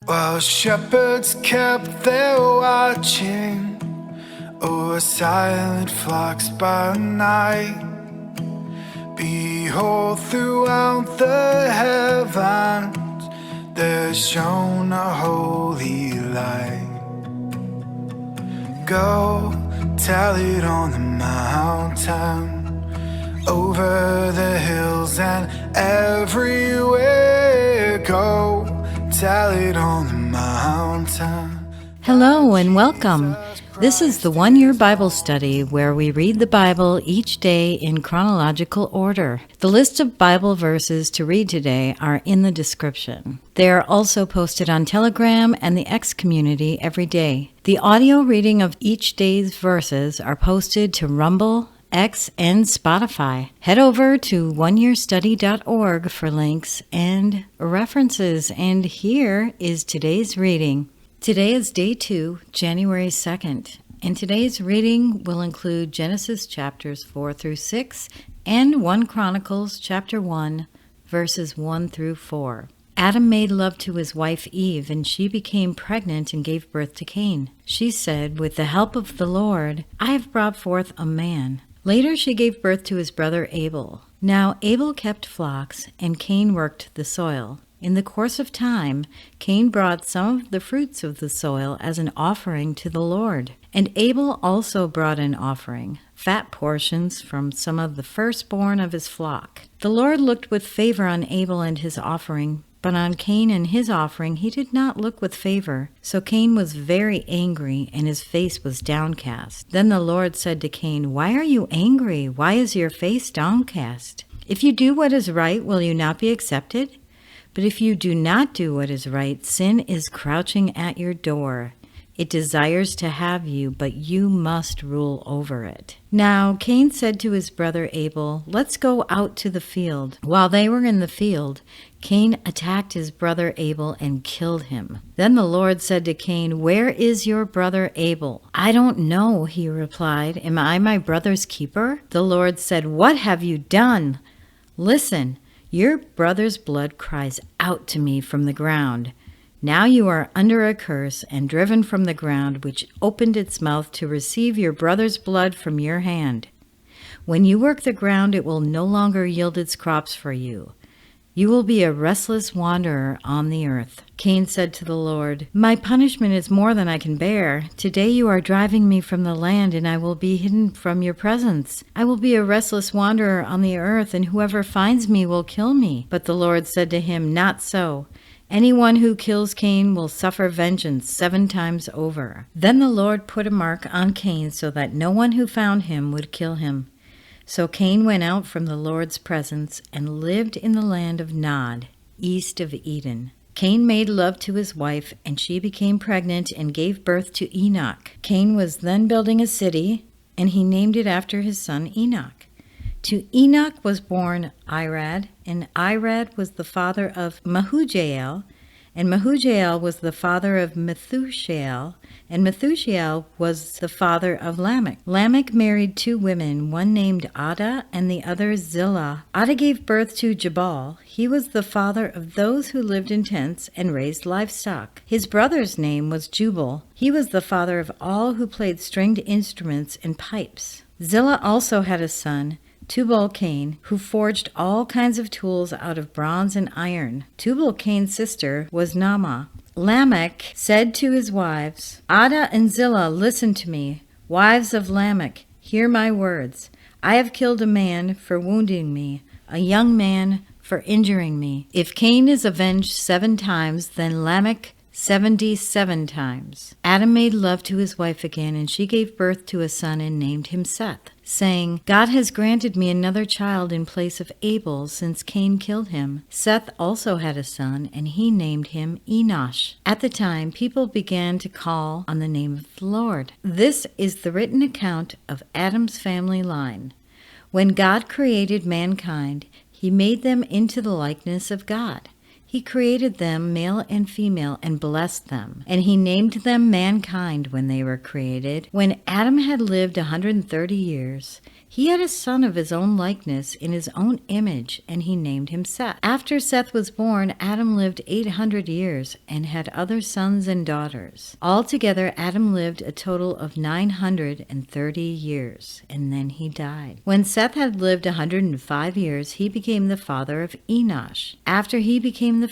While shepherds kept their watching o'er silent flocks by night, behold, throughout the heavens there shone a holy light. Go tell it on the mountain, over the hills and everywhere. Go tell it on the mountain. Hello and welcome. This is the one-year Bible study where we read the Bible each day in chronological order. The list of Bible verses to read today are in the description. They are also posted on Telegram and the X community every day. The audio reading of each day's verses are posted to Rumble, X, and Spotify. Head over to oneyearstudy.org for links and references. And here is today's reading. Today is day 2, January 2nd, and today's reading will include Genesis chapters 4 through 6 and 1 Chronicles chapter 1, verses 1 through 4. Adam made love to his wife Eve, and she became pregnant and gave birth to Cain. She said, "With the help of the Lord, I have brought forth a man." Later she gave birth to his brother Abel. Now Abel kept flocks, and Cain worked the soil. In the course of time, Cain brought some of the fruits of the soil as an offering to the Lord. And Abel also brought an offering, fat portions from some of the firstborn of his flock. The Lord looked with favor on Abel and his offering, but on Cain and his offering he did not look with favor. So Cain was very angry, and his face was downcast. Then the Lord said to Cain, "Why are you angry? Why is your face downcast? If you do what is right, will you not be accepted? But if you do not do what is right, sin is crouching at your door. It desires to have you, but you must rule over it." Now Cain said to his brother Abel, "Let's go out to the field." While they were in the field, Cain attacked his brother Abel and killed him. Then the Lord said to Cain, "Where is your brother Abel?" "I don't know," he replied. "Am I my brother's keeper?" The Lord said, "What have you done? Listen. Your brother's blood cries out to me from the ground. Now you are under a curse and driven from the ground, which opened its mouth to receive your brother's blood from your hand. When you work the ground, it will no longer yield its crops for you. You will be a restless wanderer on the earth." Cain said to the Lord, "My punishment is more than I can bear. Today you are driving me from the land, and I will be hidden from your presence. I will be a restless wanderer on the earth, and whoever finds me will kill me." But the Lord said to him, "Not so. Anyone who kills Cain will suffer vengeance 7 times over." Then the Lord put a mark on Cain so that no one who found him would kill him. So Cain went out from the Lord's presence and lived in the land of Nod, east of Eden. Cain made love to his wife, and she became pregnant and gave birth to Enoch. Cain was then building a city, and he named it after his son Enoch. To Enoch was born Irad, and Irad was the father of Mehujael, and Mehujael was the father of Methushael, and Methushael was the father of Lamech. Lamech married 2 women, one named Adah and the other Zillah. Adah gave birth to Jabal. He was the father of those who lived in tents and raised livestock. His brother's name was Jubal. He was the father of all who played stringed instruments and pipes. Zillah also had a son, Tubal-Cain, who forged all kinds of tools out of bronze and iron. Tubal-Cain's sister was Naamah. Lamech said to his wives, "Adah and Zillah, listen to me. Wives of Lamech, hear my words. I have killed a man for wounding me, a young man for injuring me. If Cain is avenged 7 times, then Lamech 77 times." Adam made love to his wife again, and she gave birth to a son and named him Seth, saying, "God has granted me another child in place of Abel, since Cain killed him." Seth also had a son, and he named him Enosh. At the time, people began to call on the name of the Lord. This is the written account of Adam's family line. When God created mankind, he made them into the likeness of God. He created them, male and female, and blessed them. And he named them mankind when they were created. When Adam had lived 130 years, he had a son of his own likeness in his own image, and he named him Seth. After Seth was born, Adam lived 800 years and had other sons and daughters. Altogether, Adam lived a total of 930 years, and then he died. When Seth had lived 105 years, he became the father of Enosh. After he became the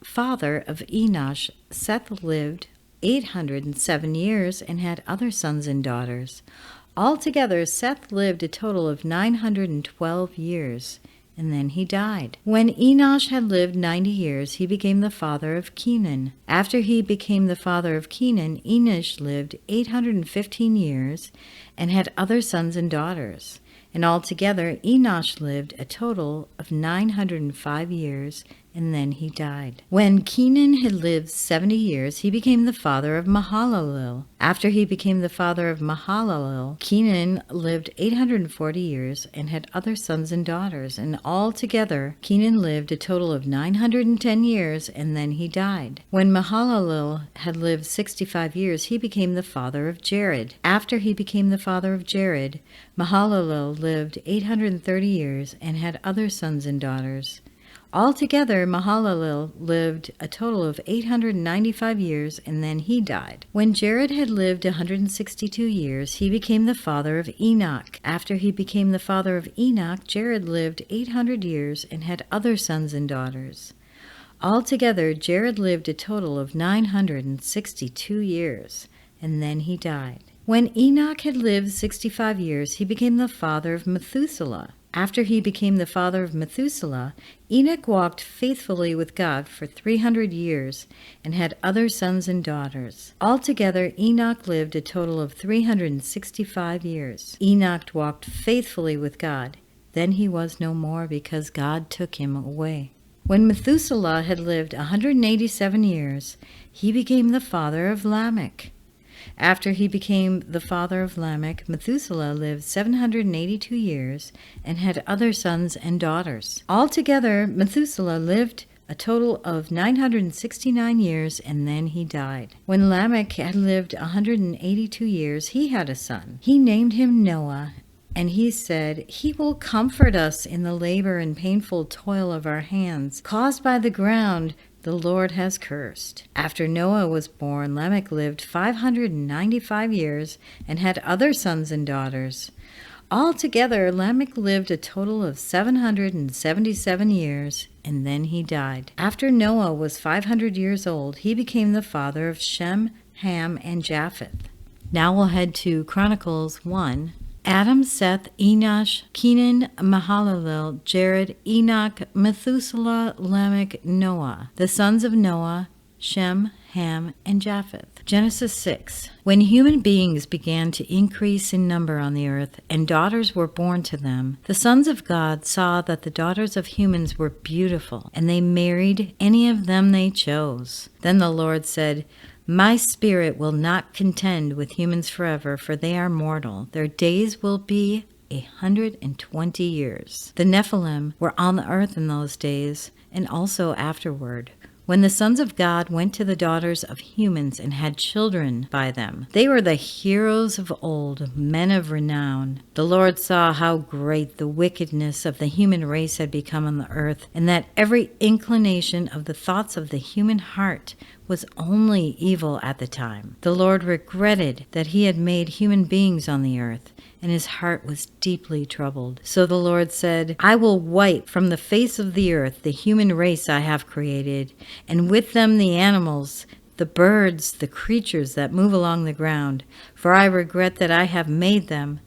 father of Enosh, Seth lived 807 years and had other sons and daughters. Altogether, Seth lived a total of 912 years, and then he died. When Enosh had lived 90 years, he became the father of Cain. After he became the father of Cain, Enosh lived 815 years and had other sons and daughters. And altogether, Enosh lived a total of 905 years, and then he died. When Cain had lived 70 years, he became the father of Mahalalel. After he became the father of Mahalalel, Cain lived 840 years and had other sons and daughters. And altogether, Cain lived a total of 910 years, and then he died. When Mahalalel had lived 65 years, he became the father of Jared. After he became the father of Jared, Mahalalel lived 830 years and had other sons and daughters. Altogether, Mahalalel lived a total of 895 years, and then he died. When Jared had lived 162 years, he became the father of Enoch. After he became the father of Enoch, Jared lived 800 years and had other sons and daughters. Altogether, Jared lived a total of 962 years, and then he died. When Enoch had lived 65 years, he became the father of Methuselah. After he became the father of Methuselah, Enoch walked faithfully with God for 300 years and had other sons and daughters. Altogether, Enoch lived a total of 365 years. Enoch walked faithfully with God. Then he was no more because God took him away. When Methuselah had lived 187 years, he became the father of Lamech. After he became the father of Lamech, Methuselah lived 782 years and had other sons and daughters. Altogether, Methuselah lived a total of 969 years, and then he died. When Lamech had lived 182 years, he had a son. He named him Noah, and he said, "He will comfort us in the labor and painful toil of our hands, caused by the ground the Lord has cursed." After Noah was born, Lamech lived 595 years and had other sons and daughters. Altogether, Lamech lived a total of 777 years, and then he died. After Noah was 500 years old, he became the father of Shem, Ham, and Japheth. Now we'll head to Chronicles 1. Adam, Seth, Enosh, Cain, Mahalalel, Jared, Enoch, Methuselah, Lamech, Noah. The sons of Noah, Shem, Ham, and Japheth. Genesis 6. When human beings began to increase in number on the earth, and daughters were born to them, the sons of God saw that the daughters of humans were beautiful, and they married any of them they chose. Then the Lord said, "My spirit will not contend with humans forever, for they are mortal. Their days will be 120 years. The Nephilim were on the earth in those days, and also afterward, when the sons of God went to the daughters of humans and had children by them. They were the heroes of old, men of renown. The Lord saw how great the wickedness of the human race had become on the earth, and that every inclination of the thoughts of the human heart was only evil at the time. The Lord regretted that he had made human beings on the earth, and his heart was deeply troubled. So the Lord said, "I will wipe from the face of the earth the human race I have created, and with them the animals, the birds, the creatures that move along the ground, for I regret that I have made them."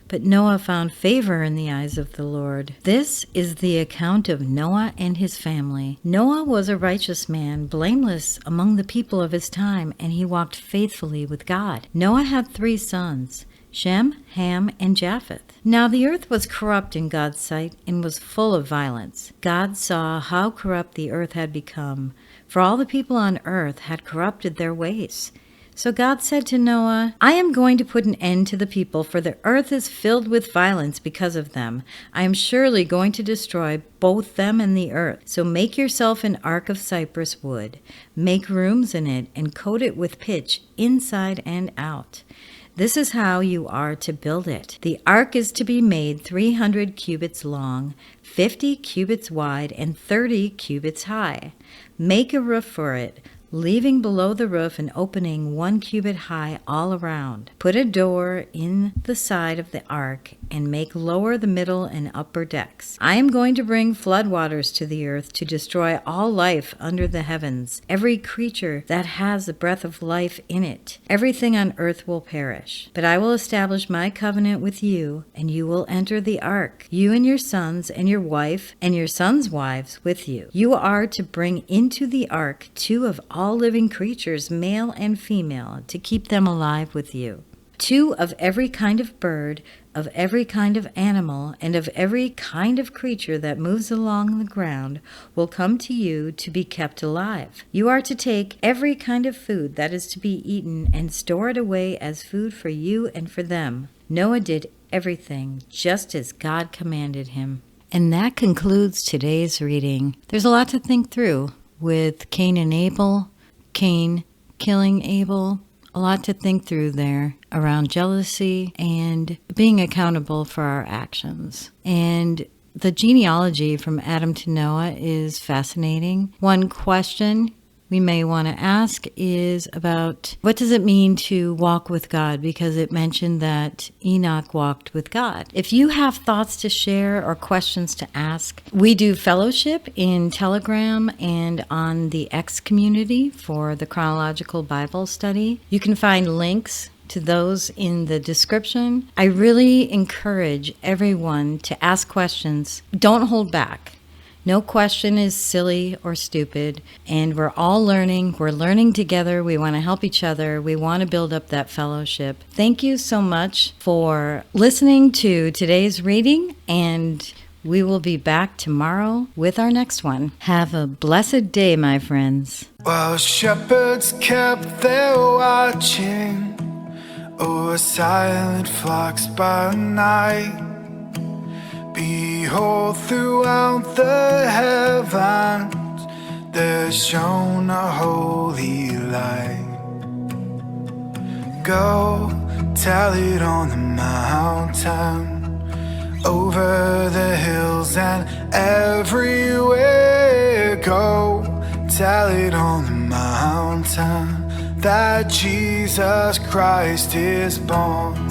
But Noah found favor in the eyes of the Lord. This is the account of Noah and his family. Noah was a righteous man, blameless among the people of his time, and he walked faithfully with God. Noah had 3 sons, Shem, Ham, and Japheth. Now the earth was corrupt in God's sight and was full of violence. God saw how corrupt the earth had become, for all the people on earth had corrupted their ways. So God said to Noah, I am going to put an end to the people, for the earth is filled with violence because of them. I am surely going to destroy both them and the earth. So make yourself an ark of cypress wood. Make rooms in it and coat it with pitch inside and out. This is how you are to build it. The ark is to be made 300 cubits long, 50 cubits wide, and 30 cubits high. Make a roof for it, leaving below the roof an opening 1 cubit high all around. Put a door in the side of the ark and make lower the middle and upper decks. I am going to bring floodwaters to the earth to destroy all life under the heavens, every creature that has the breath of life in it. Everything on earth will perish. But I will establish my covenant with you, and you will enter the ark, you and your sons and your wife and your sons' wives with you. You are to bring into the ark 2 of all living creatures, male and female, to keep them alive with you. 2 of every kind of bird, of every kind of animal, and of every kind of creature that moves along the ground will come to you to be kept alive. You are to take every kind of food that is to be eaten and store it away as food for you and for them. Noah did everything just as God commanded him. And that concludes today's reading. There's a lot to think through with Cain and Abel, Cain killing Abel. A lot to think through there around jealousy and being accountable for our actions. And the genealogy from Adam to Noah is fascinating. One question we may want to ask is about what does it mean to walk with God, because it mentioned that Enoch walked with God. If you have thoughts to share or questions to ask, we do fellowship in Telegram and on the X community for the Chronological Bible Study. You can find links to those in the description. I really encourage everyone to ask questions. Don't hold back. No question is silly or stupid, and we're all learning. We're learning together. We want to help each other. We want to build up that fellowship. Thank you so much for listening to today's reading, and we will be back tomorrow with our next one. Have a blessed day, my friends. While shepherds kept their watching over silent flocks by night, behold, throughout the heavens there shone a holy light. Go tell it on the mountain, over the hills and everywhere. Go tell it on the mountain that Jesus Christ is born.